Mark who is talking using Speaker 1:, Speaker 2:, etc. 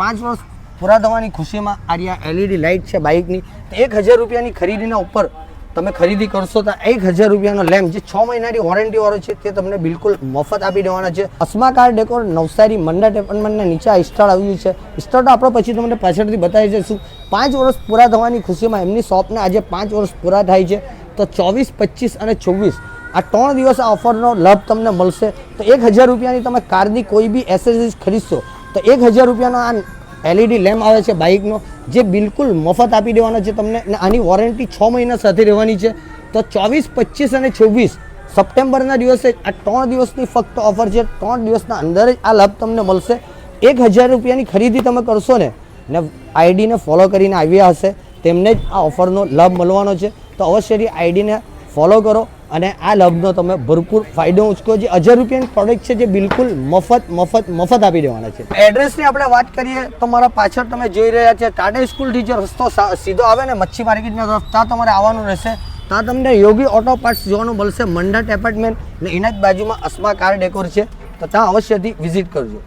Speaker 1: 5 વર્ષ પૂરા થવાની ખુશીમાં આ LED લાઇટ છે બાઇકની, તો 1000 રૂપિયાની ખરીદીના ઉપર તમે ખરીદી કરશો તો 1000 રૂપિયાનો લેમ્પ જે 6 મહિનાની વોરંટી વાળો છે તે તમને બિલકુલ મફત આપી દેવાના છે. અસ્મા કાર ડેકોર નવસારી મંડળ એપાર્ટમેન્ટના નીચે આ સ્ટોર આવ્યું છે. સ્ટોર તો આપણે પછી તમને પાછળથી બતાવી દઈશું. 5 વર્ષ પૂરા થવાની ખુશીમાં એમની શોપને આજે 5 વર્ષ પૂરા થાય છે, તો 24, 25 અને 24 આ 3 દિવસ આ ઓફરનો લાભ તમને મળશે. તો 1000 રૂપિયાની તમે કારની કોઈ બી એસેસરીઝ ખરીદશો તો 1000 રૂપિયાનો આ LED લેમ્પ આવે છે બાઇકનો, જે બિલકુલ મફત આપી દેવાનો છે તમને. અને આની વોરંટી 6 મહિના સાથે રહેવાની છે. તો 24, 25 અને 24 સપ્ટેમ્બરના દિવસે આ 3 દિવસની ફક્ત ઓફર છે. 3 દિવસના અંદર જ આ લાભ તમને મળશે. 1000 રૂપિયાની ખરીદી તમે કરશો ને આઈડીને ફોલો કરીને આવ્યા હશે તેમને જ આ ઓફરનો લાભ મળવાનો છે. તો અવશ્યથી આઈડીને ફોલો કરો અને આ લાભનો તમે ભરપૂર ફાયદો ઉચકો. જે 1000 રૂપિયાની પ્રોડક્ટ છે જે બિલકુલ મફત આપી દેવાના છે. એડ્રેસની આપણે વાત કરીએ તો મારા પાછળ તમે જોઈ રહ્યા છે ટાટા સ્કૂલથી જે રસ્તો સીધો આવે ને મચ્છી માર્કેટના તરફ, ત્યાં તમારે આવવાનું રહેશે. ત્યાં તમને યોગી ઓટો પાર્ટ્સ જોવાનું મળશે મંડળ એપાર્ટમેન્ટ, અને એના જ બાજુમાં અસ્મા કાર ડેકોર છે. તો ત્યાં અવશ્યથી વિઝિટ કરજો.